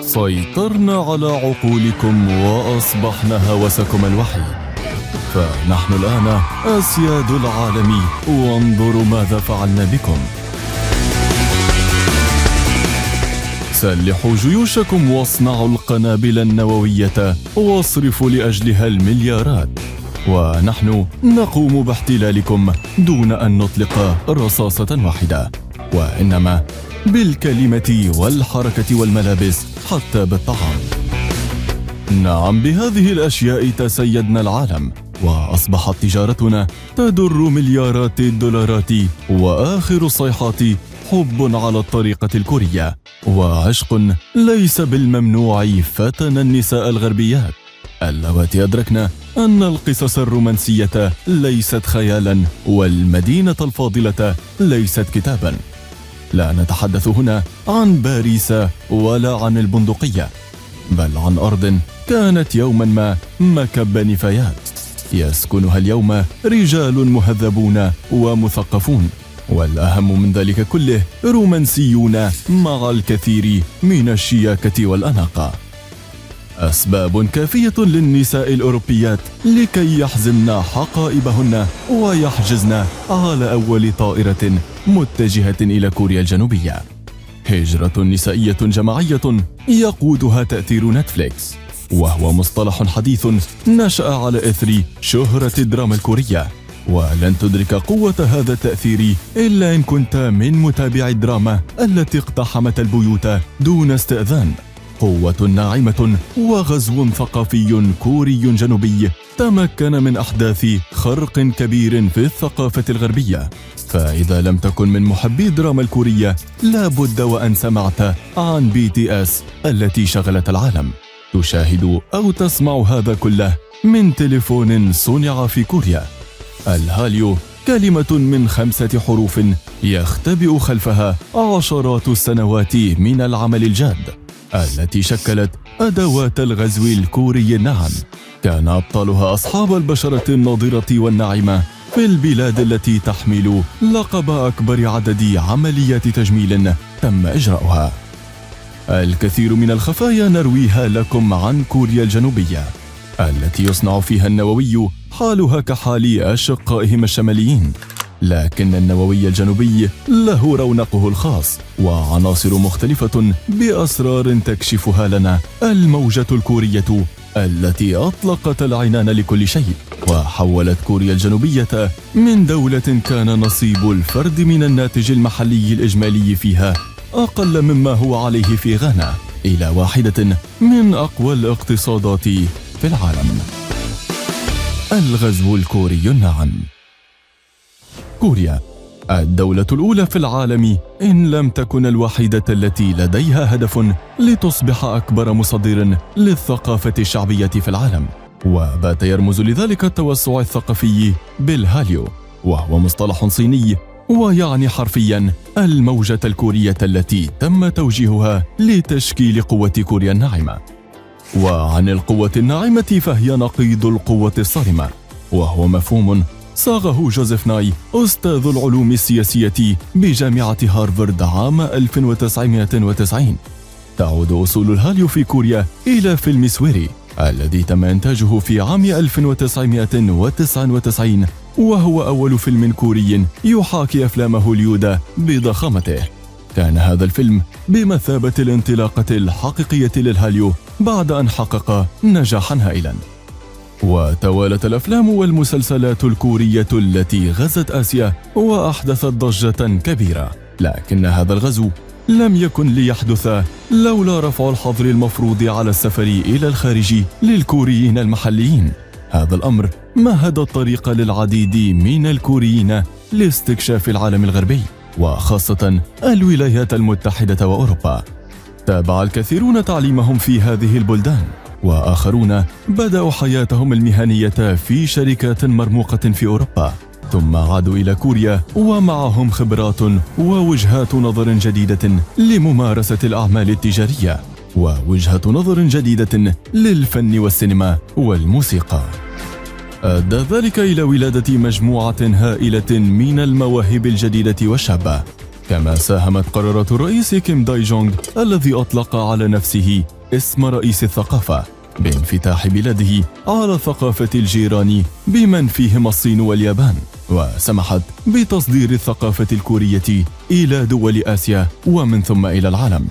سيطرنا على عقولكم وأصبحنا هوسكم الوحيد، فنحن الآن أسياد العالم، وانظروا ماذا فعلنا بكم. سلحوا جيوشكم واصنعوا القنابل النووية واصرفوا لأجلها المليارات، ونحن نقوم باحتلالكم دون أن نطلق رصاصة واحدة، وإنما بالكلمة والحركة والملابس حتى بالطعام. نعم، بهذه الأشياء تسيدنا العالم، وأصبحت تجارتنا تدر مليارات الدولارات، وآخر الصيحات حب على الطريقة الكورية، وعشق ليس بالممنوع فتن النساء الغربيات اللواتي أدركنا أن القصص الرومانسية ليست خيالا، والمدينة الفاضلة ليست كتابا. لا نتحدث هنا عن باريس ولا عن البندقية، بل عن أرض كانت يوما ما مكب نفايات يسكنها اليوم رجال مهذبون ومثقفون، والأهم من ذلك كله رومانسيون مع الكثير من الشياكة والأناقة. أسباب كافية للنساء الأوروبيات لكي يحزمن حقائبهن ويحجزن على أول طائرة متجهة إلى كوريا الجنوبية. هجرة نسائية جماعية يقودها تأثير نتفليكس، وهو مصطلح حديث نشأ على إثر شهرة الدراما الكورية، ولن تدرك قوة هذا التأثير إلا إن كنت من متابعي الدراما التي اقتحمت البيوت دون استئذان. قوة ناعمة وغزو ثقافي كوري جنوبي تمكن من أحداث خرق كبير في الثقافة الغربية. فإذا لم تكن من محبي الدراما الكورية لابد وأن سمعت عن BTS التي شغلت العالم. تشاهد أو تسمع هذا كله من تليفون صنع في كوريا. الهاليو كلمة من 5 حروف يختبئ خلفها عشرات السنوات من العمل الجاد التي شكلت أدوات الغزو الكوري الناعم. كان أبطالها أصحاب البشرة الناضرة والناعمة في البلاد التي تحمل لقب أكبر عدد عمليات تجميل تم إجراؤها. الكثير من الخفايا نرويها لكم عن كوريا الجنوبية التي يصنع فيها النووي حالها كحال أشقائهم الشماليين، لكن النووي الجنوبي له رونقه الخاص وعناصر مختلفة بأسرار تكشفها لنا الموجة الكورية التي أطلقت العنان لكل شيء، وحولت كوريا الجنوبية من دولة كان نصيب الفرد من الناتج المحلي الإجمالي فيها أقل مما هو عليه في غانا إلى واحدة من أقوى الاقتصادات في العالم. الغزو الكوري الناعم. كوريا الدولة الأولى في العالم إن لم تكن الوحيدة التي لديها هدف لتصبح أكبر مصدر للثقافة الشعبية في العالم، وبات يرمز لذلك التوسع الثقافي بالهاليو، وهو مصطلح صيني ويعني حرفيا الموجة الكورية التي تم توجيهها لتشكيل قوة كوريا الناعمة. وعن القوة الناعمة فهي نقيض القوة الصارمة، وهو مفهوم صاغه جوزيف ناي أستاذ العلوم السياسية بجامعة هارفارد عام 1990. تعود أصول الهاليو في كوريا إلى فيلم سويري الذي تم إنتاجه في عام 1999، وهو أول فيلم كوري يحاكي أفلام هوليوود بضخامته. كان هذا الفيلم بمثابة الانطلاقة الحقيقية للهاليو بعد أن حقق نجاحا هائلا. وتوالت الأفلام والمسلسلات الكورية التي غزت آسيا وأحدثت ضجة كبيرة، لكن هذا الغزو لم يكن ليحدث لولا رفع الحظر المفروض على السفر إلى الخارج للكوريين المحليين. هذا الأمر مهد الطريق للعديد من الكوريين لاستكشاف العالم الغربي، وخاصة الولايات المتحدة وأوروبا. تابع الكثيرون تعليمهم في هذه البلدان، وآخرون بدأوا حياتهم المهنية في شركات مرموقة في أوروبا، ثم عادوا إلى كوريا ومعهم خبرات ووجهات نظر جديدة لممارسة الأعمال التجارية، ووجهة نظر جديدة للفن والسينما والموسيقى. أدى ذلك إلى ولادة مجموعة هائلة من المواهب الجديدة والشابة. كما ساهمت قرارات الرئيس كيم داي جونغ الذي أطلق على نفسه اسم رئيس الثقافة بانفتاح بلاده على ثقافة الجيران بمن فيهم الصين واليابان، وسمحت بتصدير الثقافة الكورية إلى دول آسيا ومن ثم إلى العالم.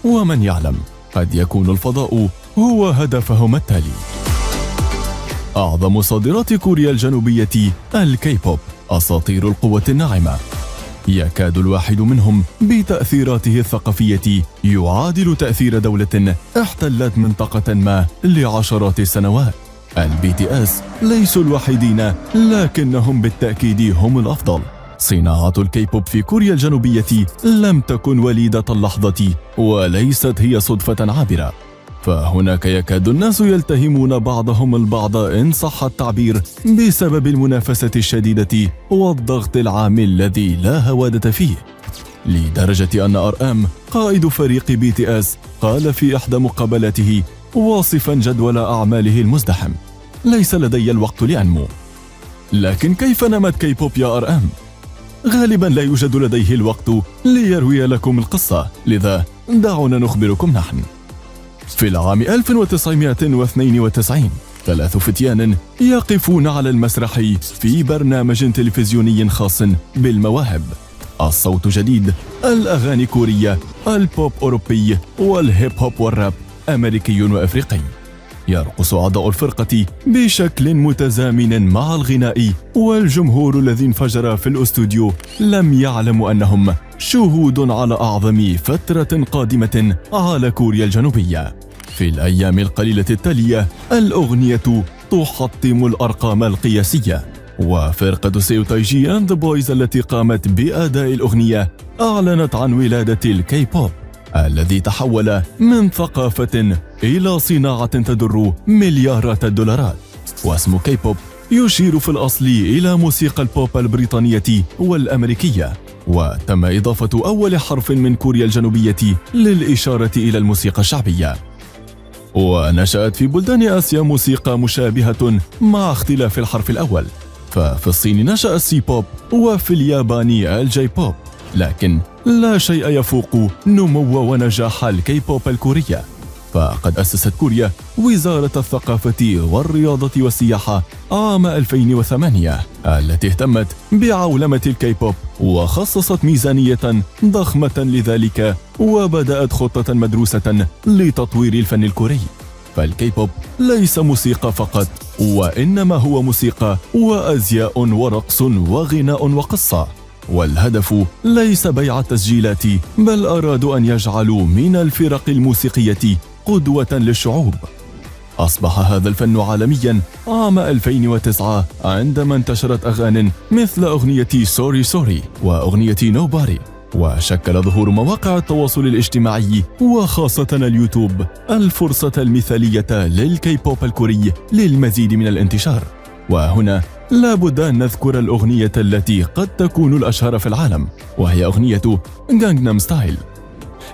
ومن يعلم، قد يكون الفضاء هو هدفهم التالي. أعظم صادرات كوريا الجنوبية الكي بوب، أساطير القوة الناعمة. يكاد الواحد منهم بتأثيراته الثقافية يعادل تأثير دولة احتلت منطقة ما لعشرات السنوات. BTS ليسوا الوحيدين، لكنهم بالتأكيد هم الأفضل. صناعة الكي بوب في كوريا الجنوبية لم تكن وليدة اللحظة، وليست هي صدفة عابرة. فهناك يكاد الناس يلتهمون بعضهم البعض إن صح التعبير بسبب المنافسة الشديدة والضغط العام الذي لا هوادة فيه، لدرجة أن RM قائد فريق BTS قال في إحدى مقابلاته واصفا جدول أعماله المزدحم: ليس لدي الوقت لأنمو. لكن كيف نمت كي بوب يا RM؟ غالبا لا يوجد لديه الوقت ليروي لكم القصة، لذا دعونا نخبركم نحن. في العام 1992 3 فتيان يقفون على المسرح في برنامج تلفزيوني خاص بالمواهب. الصوت جديد، الأغاني كورية، البوب أوروبي، والهيب هوب والراب أمريكي وأفريقي. يرقص أعضاء الفرقة بشكل متزامن مع الغناء، والجمهور الذي انفجر في الأستوديو لم يعلموا أنهم شهود على أعظم فترة قادمة على كوريا الجنوبية. في الأيام القليلة التالية الأغنية تحطم الأرقام القياسية، وفرقة سيو تايجي أند ذا بويز التي قامت بأداء الأغنية أعلنت عن ولادة الكي بوب الذي تحول من ثقافة إلى صناعة تدر مليارات الدولارات. واسم كي بوب يشير في الأصل إلى موسيقى البوب البريطانية والأمريكية، وتم إضافة أول حرف من كوريا الجنوبية للإشارة إلى الموسيقى الشعبية. ونشأت في بلدان آسيا موسيقى مشابهة مع اختلاف الحرف الأول، ففي الصين نشأ السي بوب، وفي اليابان الجي بوب، لكن لا شيء يفوق نمو ونجاح الكي بوب الكورية. فقد أسست كوريا وزارة الثقافة والرياضة والسياحة عام 2008 التي اهتمت بعولمة الكي بوب، وخصصت ميزانية ضخمة لذلك، وبدأت خطة مدروسة لتطوير الفن الكوري. فالكي بوب ليس موسيقى فقط، وإنما هو موسيقى وأزياء ورقص وغناء وقصة. والهدف ليس بيع التسجيلات، بل أرادوا أن يجعلوا من الفرق الموسيقية قدوة للشعوب. أصبح هذا الفن عالميا عام 2009 عندما انتشرت أغاني مثل أغنية سوري سوري وأغنية نوباري، وشكل ظهور مواقع التواصل الاجتماعي وخاصة اليوتيوب الفرصة المثالية للكي بوب الكوري للمزيد من الانتشار. وهنا لا بد أن نذكر الأغنية التي قد تكون الأشهر في العالم، وهي أغنية غانغنام ستايل.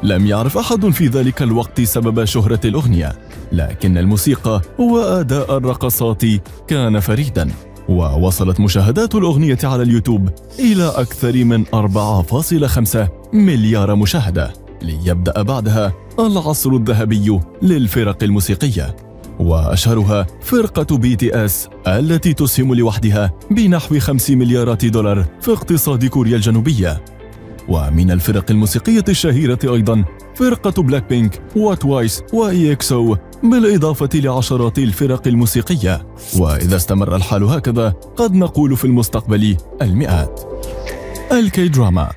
لم يعرف أحد في ذلك الوقت سبب شهرة الأغنية، لكن الموسيقى وأداء الرقصات كان فريدا، ووصلت مشاهدات الأغنية على اليوتيوب إلى أكثر من 4.5 مليار مشاهدة، ليبدأ بعدها العصر الذهبي للفرق الموسيقية، وأشهرها فرقة BTS التي تسهم لوحدها بنحو 5 مليارات دولار في اقتصاد كوريا الجنوبية. ومن الفرق الموسيقية الشهيرة أيضا فرقة بلاك بينك وتوايس وEXO، بالإضافة لعشرات الفرق الموسيقية. وإذا استمر الحال هكذا قد نقول في المستقبل المئات. الكي دراما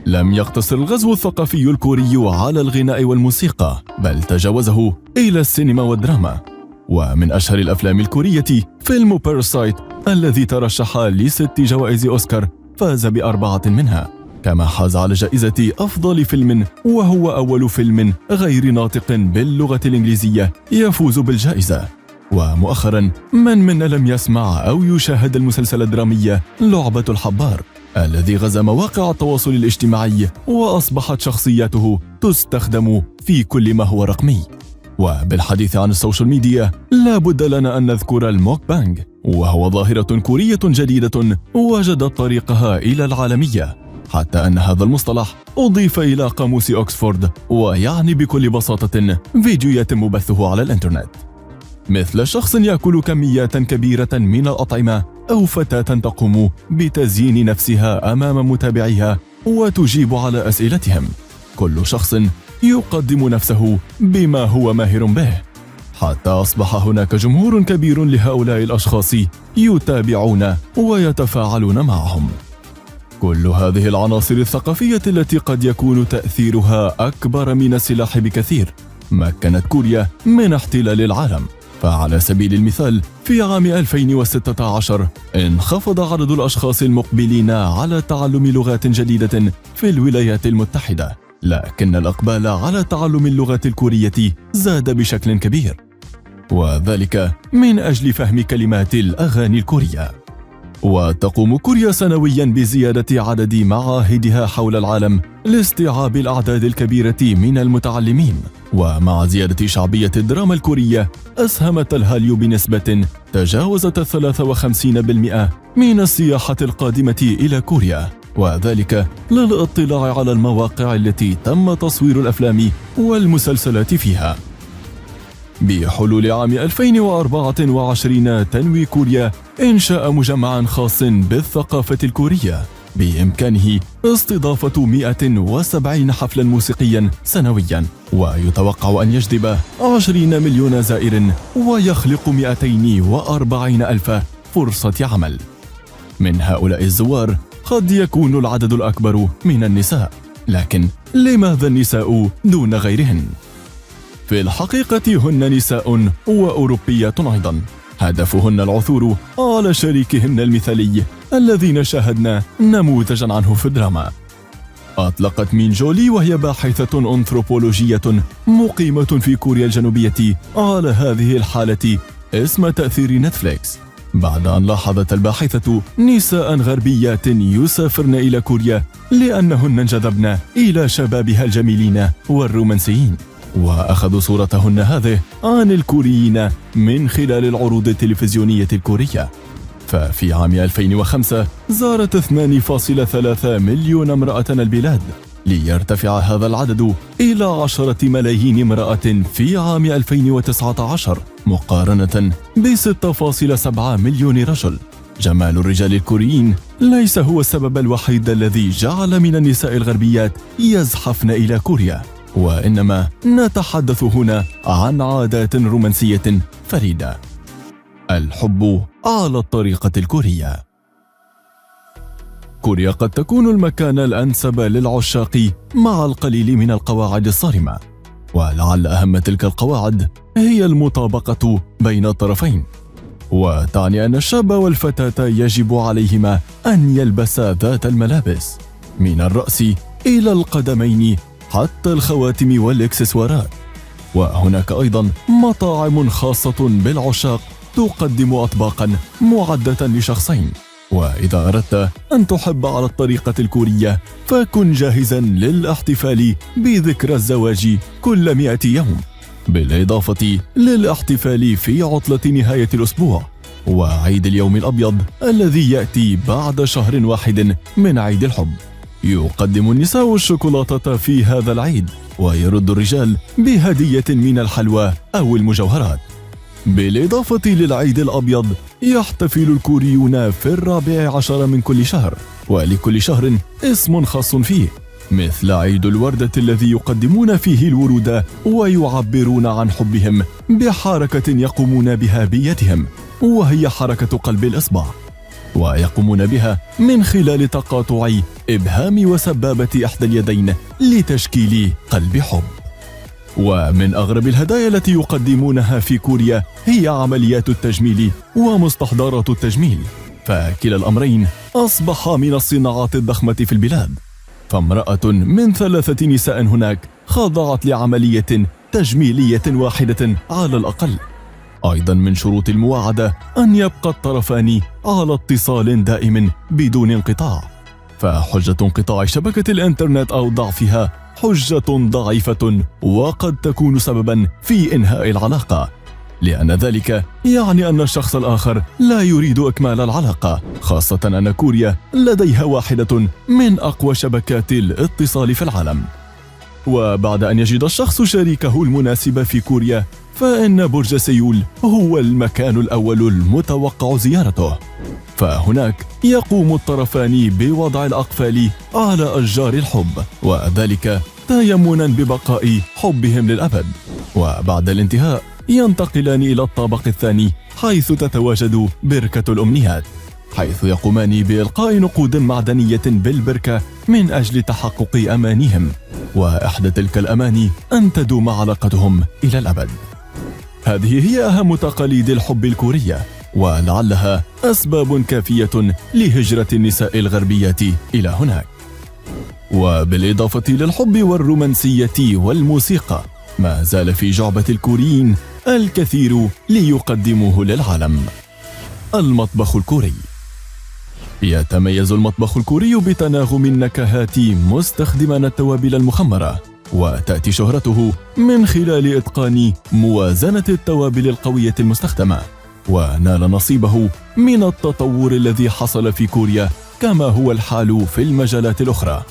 لم يقتصر الغزو الثقافي الكوري على الغناء والموسيقى، بل تجاوزه إلى السينما والدراما. ومن أشهر الأفلام الكورية فيلم باراسايت الذي ترشح ل6 جوائز أوسكار، فاز ب4 منها، كما حاز على جائزة أفضل فيلم، وهو أول فيلم غير ناطق باللغة الإنجليزية يفوز بالجائزة. ومؤخرا من منا لم يسمع أو يشاهد المسلسل الدرامي لعبة الحبار الذي غزا مواقع التواصل الاجتماعي، وأصبحت شخصياته تستخدم في كل ما هو رقمي. وبالحديث عن السوشيال ميديا لا بد لنا أن نذكر الموك بانج، وهو ظاهرة كورية جديدة وجدت طريقها إلى العالمية، حتى أن هذا المصطلح أضيف إلى قاموس أكسفورد، ويعني بكل بساطة فيديو يتم بثه على الإنترنت، مثل شخص يأكل كميات كبيرة من الأطعمة أو فتاة تقوم بتزيين نفسها أمام متابعيها وتجيب على أسئلتهم. كل شخص يقدم نفسه بما هو ماهر به، حتى أصبح هناك جمهور كبير لهؤلاء الأشخاص يتابعون ويتفاعلون معهم. كل هذه العناصر الثقافية التي قد يكون تأثيرها أكبر من السلاح بكثير مكنت كوريا من احتلال العالم. فعلى سبيل المثال في عام 2016 انخفض عدد الأشخاص المقبلين على تعلم لغات جديدة في الولايات المتحدة، لكن الإقبال على تعلم اللغة الكورية زاد بشكل كبير، وذلك من أجل فهم كلمات الأغاني الكورية. وتقوم كوريا سنويا بزيادة عدد معاهدها حول العالم لاستيعاب الأعداد الكبيرة من المتعلمين. ومع زيادة شعبية الدراما الكورية أسهمت الهاليو بنسبة تجاوزت 53% من السياحة القادمة إلى كوريا، وذلك للاطلاع على المواقع التي تم تصوير الأفلام والمسلسلات فيها. بحلول عام 2024 تنوي كوريا إنشاء مجمع خاص بالثقافة الكورية بإمكانه استضافة 170 حفلا موسيقيا سنويا، ويتوقع أن يجذب 20 مليون زائر ويخلق 240 ألف فرصة عمل. من هؤلاء الزوار قد يكون العدد الأكبر من النساء، لكن لماذا النساء دون غيرهن؟ في الحقيقة هن نساء وأوروبيات أيضا، هدفهن العثور على شريكهن المثالي الذين شاهدنا نموذجا عنه في الدراما. أطلقت مين جولي وهي باحثة أنثروبولوجية مقيمة في كوريا الجنوبية على هذه الحالة اسم تأثير نتفليكس، بعد أن لاحظت الباحثة نساء غربيات يسافرن إلى كوريا لأنهن انجذبن إلى شبابها الجميلين والرومانسيين، وأخذوا صورتهن هذه عن الكوريين من خلال العروض التلفزيونية الكورية. ففي عام 2005 زارت 2.3 مليون امرأة البلاد، ليرتفع هذا العدد إلى 10 ملايين امرأة في عام 2019 مقارنة ب 6.7 مليون رجل. جمال الرجال الكوريين ليس هو السبب الوحيد الذي جعل من النساء الغربيات يزحفن إلى كوريا، وإنما نتحدث هنا عن عادات رومانسية فريدة. الحب على الطريقة الكورية. كوريا قد تكون المكان الأنسب للعشاق مع القليل من القواعد الصارمة، ولعل أهم تلك القواعد هي المطابقة بين الطرفين، وتعني أن الشاب والفتاة يجب عليهما أن يلبسا ذات الملابس من الرأس إلى القدمين حتى الخواتم والإكسسوارات. وهناك أيضا مطاعم خاصة بالعشاق تقدم أطباقا معدة لشخصين. وإذا أردت أن تحب على الطريقة الكورية فكن جاهزا للاحتفال بذكرى الزواج كل 100 يوم، بالإضافة للاحتفال في عطلة نهاية الأسبوع وعيد اليوم الأبيض الذي يأتي بعد شهر واحد من عيد الحب. يقدم النساء الشوكولاتة في هذا العيد، ويرد الرجال بهدية من الحلوى أو المجوهرات. بالإضافة للعيد الأبيض يحتفل الكوريون في 14 من كل شهر، ولكل شهر اسم خاص فيه، مثل عيد الوردة الذي يقدمون فيه الورود ويعبرون عن حبهم بحركة يقومون بها بيدهم، وهي حركة قلب الإصبع، ويقومون بها من خلال تقاطع إبهام وسبابة إحدى اليدين لتشكيل قلب حب. ومن أغرب الهدايا التي يقدمونها في كوريا هي عمليات التجميل ومستحضرات التجميل، فكلا الأمرين أصبح من الصناعات الضخمة في البلاد. فامرأة من 3 نساء هناك خضعت لعملية تجميلية واحدة على الأقل. أيضا من شروط المواعدة أن يبقى الطرفان على اتصال دائم بدون انقطاع، فحجة انقطاع شبكة الإنترنت أو ضعفها حجة ضعيفة وقد تكون سببا في إنهاء العلاقة. لأن ذلك يعني أن الشخص الآخر لا يريد إكمال العلاقة، خاصة أن كوريا لديها واحدة من أقوى شبكات الاتصال في العالم. وبعد أن يجد الشخص شريكه المناسب في كوريا، فإن برج سيول هو المكان الأول المتوقع زيارته. فهناك يقوم الطرفان بوضع الأقفال على أشجار الحب، وذلك تيمنا ببقاء حبهم للأبد. وبعد الانتهاء ينتقلان إلى الطابق الثاني، حيث تتواجد بركة الأمنيات، حيث يقومان بإلقاء نقود معدنية بالبركة من أجل تحقق أمانيهم، وإحدى تلك الأماني أن تدوم علاقتهم إلى الأبد. هذه هي أهم تقاليد الحب الكورية، ولعلها أسباب كافية لهجرة النساء الغربية إلى هناك. وبالإضافة للحب والرومانسية والموسيقى، ما زال في جعبة الكوريين الكثير ليقدموه للعالم. المطبخ الكوري. يتميز المطبخ الكوري بتناغم النكهات مستخدما التوابل المخمرة، وتأتي شهرته من خلال إتقان موازنة التوابل القوية المستخدمة، ونال نصيبه من التطور الذي حصل في كوريا كما هو الحال في المجالات الأخرى.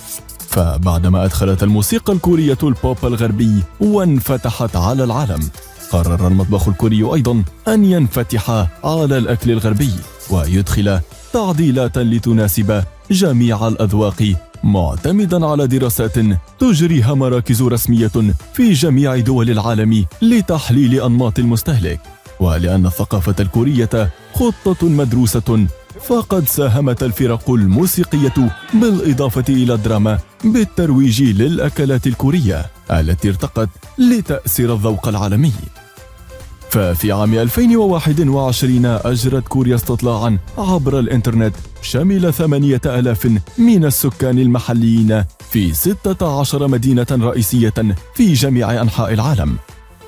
فبعدما أدخلت الموسيقى الكورية البوب الغربي وانفتحت على العالم، قرر المطبخ الكوري أيضا أن ينفتح على الأكل الغربي ويدخل تعديلات لتناسب جميع الأذواق، معتمدا على دراسات تجريها مراكز رسمية في جميع دول العالم لتحليل أنماط المستهلك. ولأن الثقافة الكورية خطة مدروسة، فقد ساهمت الفرق الموسيقية بالإضافة إلى الدراما بالترويج للأكلات الكورية التي ارتقت لتأثير الذوق العالمي. ففي عام 2021 أجرت كوريا استطلاعا عبر الإنترنت شمل 8,000 من السكان المحليين في 16 مدينة رئيسية في جميع أنحاء العالم.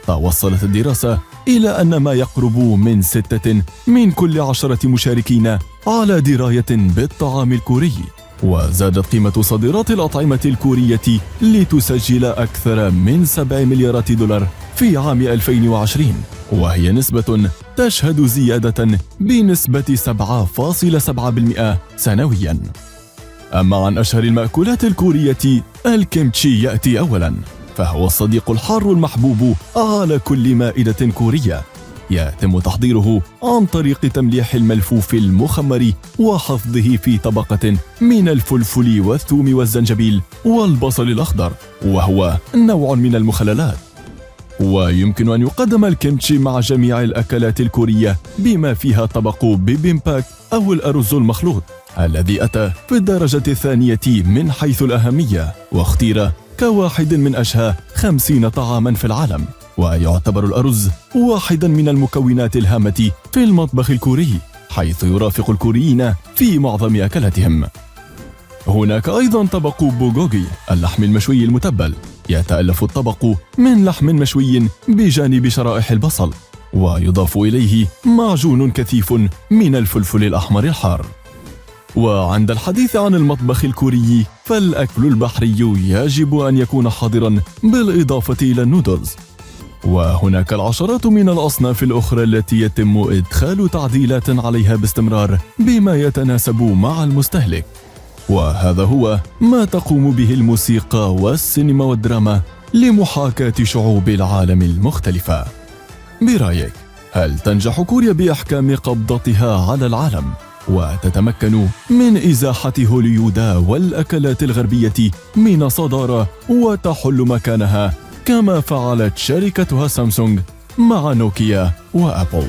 توصلت الدراسة إلى أن ما يقرب من 6 من كل 10 مشاركين على دراية بالطعام الكوري. وزادت قيمة صادرات الأطعمة الكورية لتسجل أكثر من 7 مليارات دولار في عام 2020، وهي نسبة تشهد زيادة بنسبة 7.7% سنوياً. أما عن أشهر المأكولات الكورية، الكيمتشي يأتي أولاً، فهو الصديق الحار المحبوب على كل مائدة كورية. يتم تحضيره عن طريق تمليح الملفوف المخمر وحفظه في طبقة من الفلفل والثوم والزنجبيل والبصل الأخضر، وهو نوع من المخللات. ويمكن أن يقدم الكيمتشي مع جميع الأكلات الكورية بما فيها طبق بيبيمباك أو الأرز المخلوط، الذي أتى في الدرجة الثانية من حيث الأهمية، واختير كواحد من أشهى 50 طعاما في العالم. ويعتبر الأرز واحدا من المكونات الهامة في المطبخ الكوري، حيث يرافق الكوريين في معظم أكلاتهم. هناك أيضا طبق بوغوغي، اللحم المشوي المتبل. يتألف الطبق من لحم مشوي بجانب شرائح البصل، ويضاف إليه معجون كثيف من الفلفل الأحمر الحار. وعند الحديث عن المطبخ الكوري، فالأكل البحري يجب أن يكون حاضرا بالإضافة إلى النودلز. وهناك العشرات من الأصناف الأخرى التي يتم إدخال تعديلات عليها باستمرار بما يتناسب مع المستهلك. وهذا هو ما تقوم به الموسيقى والسينما والدراما لمحاكاة شعوب العالم المختلفة. برأيك، هل تنجح كوريا بإحكام قبضتها على العالم وتتمكن من إزاحة هوليوود والأكلات الغربية من الصدارة وتحل مكانها كما فعلت شركتها سامسونج مع نوكيا وأبل؟